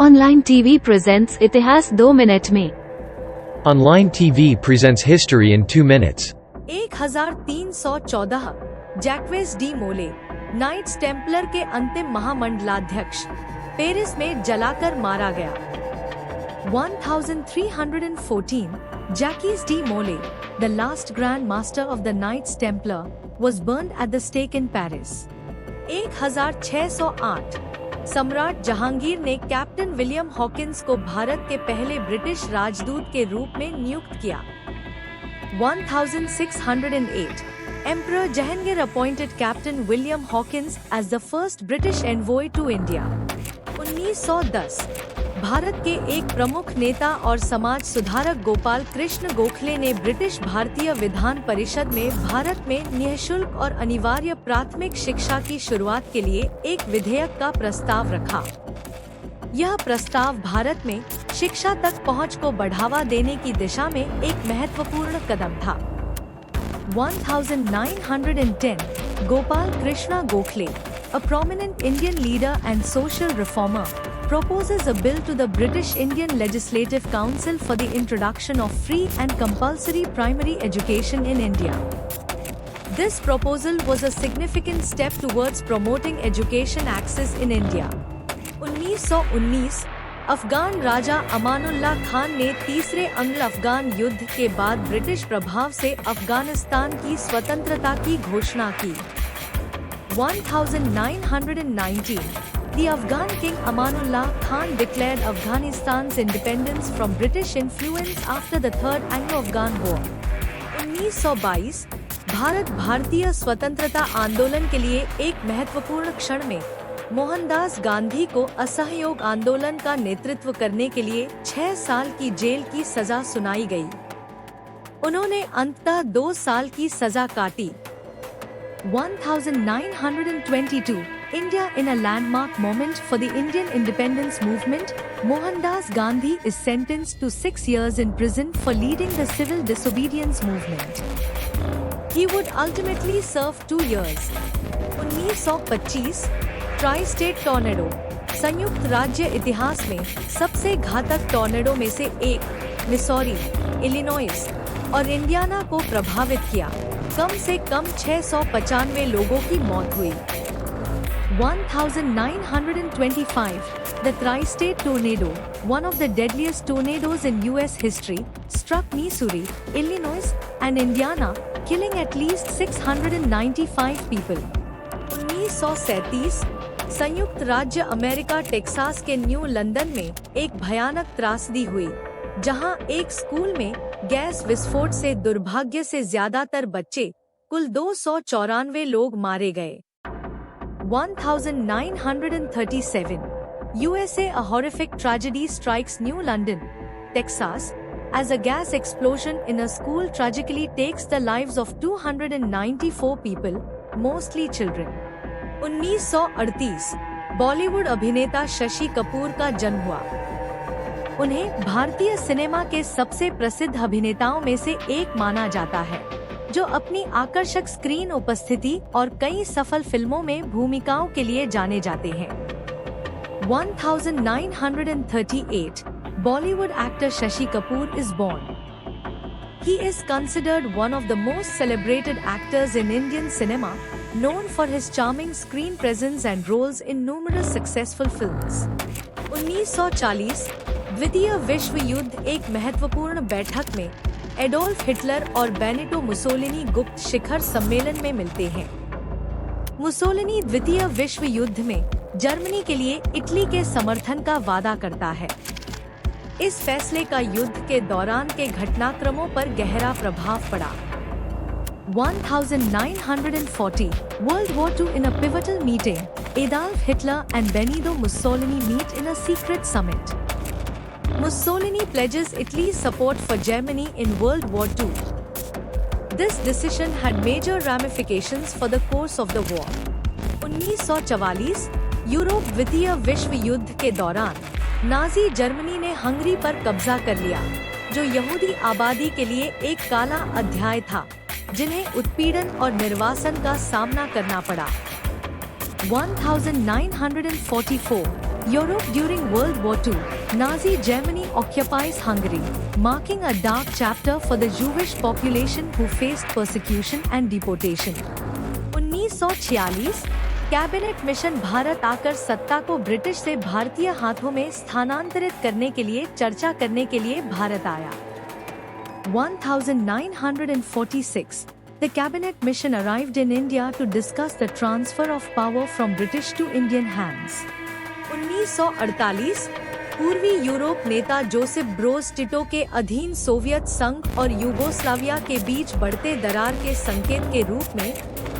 Online TV presents इतिहास 2 minute में। Online TV presents history in 2 minutes. 1314 जैक्वेस D मोले, Knights Templar के अंतिम महामंडलाध्यक्ष, पेरिस में जलाकर मारा गया। 1314 जैकीस डी मोले, the last grand master of the Knights Templar, was burned at the stake in Paris। 1608 सम्राट जहांगीर ने कैप्टन विलियम हॉकिंस को भारत के पहले ब्रिटिश राजदूत के रूप में नियुक्त किया। 1608 Emperor Jahangir appointed Captain William Hawkins as the first British envoy to India। 1910 Bharat के एक प्रमुख नेता और समाज सुधारक गोपाल कृष्ण गोखले ने ब्रिटिश भारतीय विधान परिषद में भारत में निःशुल्क और अनिवार्य प्राथमिक शिक्षा की शुरुआत के लिए एक विधेयक का प्रस्ताव रखा। यह प्रस्ताव भारत में शिक्षा तक पहुंच को बढ़ावा देने की दिशा में एक महत्वपूर्ण कदम था। 1910 Gopal Krishna Gokhale, a prominent Indian leader and social reformer, proposes a bill to the British Indian Legislative Council for the introduction of free and compulsory primary education in India। This proposal was a significant step towards promoting education access in India। 1919 Afghan राजा अमानुल्लाह खान ने तीसरे अंग्ल-अफगान युद्ध के बाद British प्रभाव से अफगानिस्तान की स्वतंत्रता की घोषणा की। 1919 The Afghan king Amanullah Khan declared Afghanistan's independence from British influence after the Third Anglo-Afghan War। 1922 Bharat भारतीय स्वतंत्रता आंदोलन के लिए एक महत्वपूर्ण क्षण में मोहनदास गांधी को असहयोग आंदोलन का नेतृत्व करने के लिए 6 साल की जेल की सजा सुनाई गई। उन्होंने अंततः 2 साल की सजा काटी। 1922 India in a landmark moment for the Indian independence movement, Mohandas Gandhi is sentenced to 6 years in prison for leading the civil disobedience movement। He would ultimately serve 2 years। 1925 try-state tornado, संयुक्त राज्य इतिहास में सबसे घातक tornado में से एक, Missouri, Illinois और इंडियाना को प्रभावित किया। कम से कम 695 लोगों की मौत हुई। 1925 The Tri-State Tornado, one of the deadliest tornadoes in US history, struck Missouri, Illinois and Indiana, killing at least 695 people। 1937 संयुक्त राज्य अमेरिका टेक्सास के न्यू लंदन में एक भयानक त्रासदी हुई, जहां एक स्कूल में गैस विस्फोट से दुर्भाग्य से ज्यादातर बच्चे, कुल 294 लोग मारे गए। 1937 USA a horrific tragedy strikes New London, Texas, as a gas explosion in a school tragically takes the lives of 294 people, mostly children। 1938 Bollywood अभिनेता शशि कपूर का जन्म हुआ। उन्हें भारतीय सिनेमा के सबसे प्रसिद्ध अभिनेताओं में से एक माना जाता है, जो अपनी आकर्षक स्क्रीन उपस्थिति और कई सफल फिल्मों में भूमिकाओं के लिए जाने जाते हैं। 1938 Bollywood actor Shashi Kapoor is born। He is considered one of the most celebrated actors in Indian cinema, known for his charming screen presence and roles in numerous successful films। 1940 द्वितीय विश्व युद्ध एक महत्वपूर्ण बैठक में एडोल्फ हिटलर और बेनिटो मुसोलिनी गुप्त शिखर सम्मेलन में मिलते हैं। मुसोलिनी द्वितीय विश्व युद्ध में जर्मनी के लिए इटली के समर्थन का वादा करता है। इस फैसले का युद्ध के दौरान के घटनाक्रमों पर गहरा प्रभाव पड़ा। 1940 World War II in a pivotal meeting, Adolf Hitler and Benito Mussolini meet in a secret summit। Mussolini pledges Italy's support for Germany in World War II। This decision had major ramifications for the course of the war। 1944 Europe द्वितीय विश्व युद्ध के दौरान Nazi Germany ने Hungary पर कब्जा कर लिया, जो यहूदी आबादी के लिए एक काला अध्याय था, जिन्हें उत्पीड़न और निर्वासन का सामना करना पड़ा। 1944 Europe during World War II, Nazi Germany occupies Hungary, marking a dark chapter for the Jewish population who faced persecution and deportation. 1946 cabinet mission Bharat आकर सत्ता को ब्रिटिश से भारतीय हाथों में स्थानांतरित करने के लिए चर्चा करने के लिए भारत आया। 1946 The cabinet mission arrived in India to discuss the transfer of power from British to Indian hands. 1948 पूर्वी यूरोप नेता जोसेफ ब्रोज टिटो के अधीन सोवियत संघ और यूगोस्लाविया के बीच बढ़ते दरार के संकेत के रूप में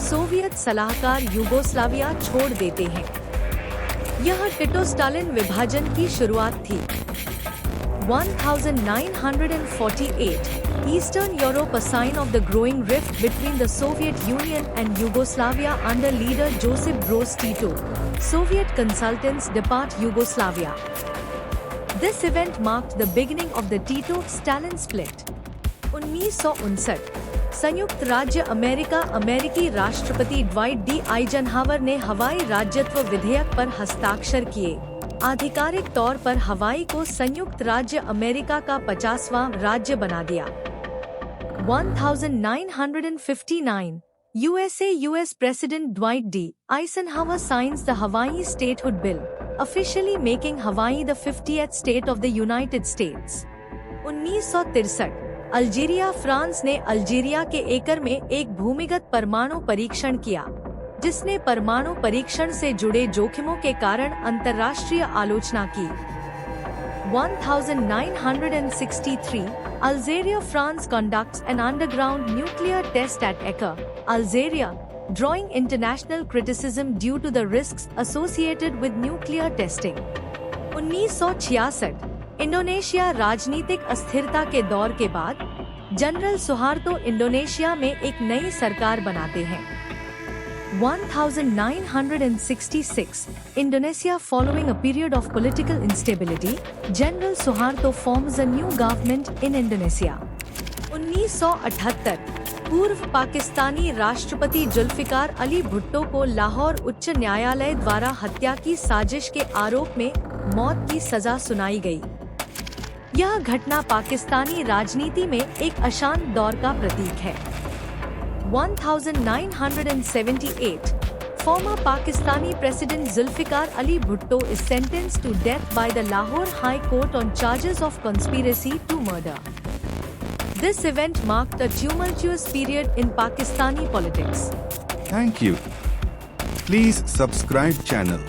सोवियत सलाहकार यूगोस्लाविया छोड़ देते हैं। यह टिटो स्टालिन विभाजन की शुरुआत थी। 1948 Eastern Europe, a sign of the growing rift between the Soviet Union and Yugoslavia under leader Josip Broz Tito. Soviet consultants depart Yugoslavia. This event marked the beginning of the Tito-Stalin split. 1959 संयुक्त राज्य America अमेरिकी राष्ट्रपति Dwight D Eisenhower ने हवाई राज्यत्व विधेयक पर हस्ताक्षर किए। आधिकारिक तौर पर हवाई को संयुक्त राज्य अमेरिका का 50वां राज्य बना दिया। 1959 US President Dwight D. Eisenhower signs the Hawaii Statehood Bill, officially making Hawaii the 50th state of the United States. 1963 Algeria France ने अल्जीरिया के एकर में एक भूमिगत परमाणु परीक्षण किया, जिसने परमाणु परीक्षण से जुड़े जोखिमों के कारण अंतर्राष्ट्रीय आलोचना की। 1963 Algeria, France conducts an underground nuclear test at Acre, Algeria, drawing international criticism due to the risks associated with nuclear testing. 1966 Indonesia राजनीतिक अस्थिरता के दौर के बाद जनरल सुहार्तो इंडोनेशिया में एक नई सरकार बनाते हैं। 1966 Indonesia, following a period of political instability, General Suharto forms a new government in Indonesia. 1978 पूर्व पाकिस्तानी राष्ट्रपति जुल्फिकार अली भुट्टो को लाहौर उच्च न्यायालय द्वारा हत्या की साजिश के आरोप में मौत की सजा सुनाई गई। यह घटना पाकिस्तानी राजनीति में एक अशांत दौर का प्रतीक है। 1978 Former Pakistani President Zulfikar Ali Bhutto is sentenced to death by the Lahore High Court on charges of conspiracy to murder. This event marked a tumultuous period in Pakistani politics. Thank you. Please subscribe channel.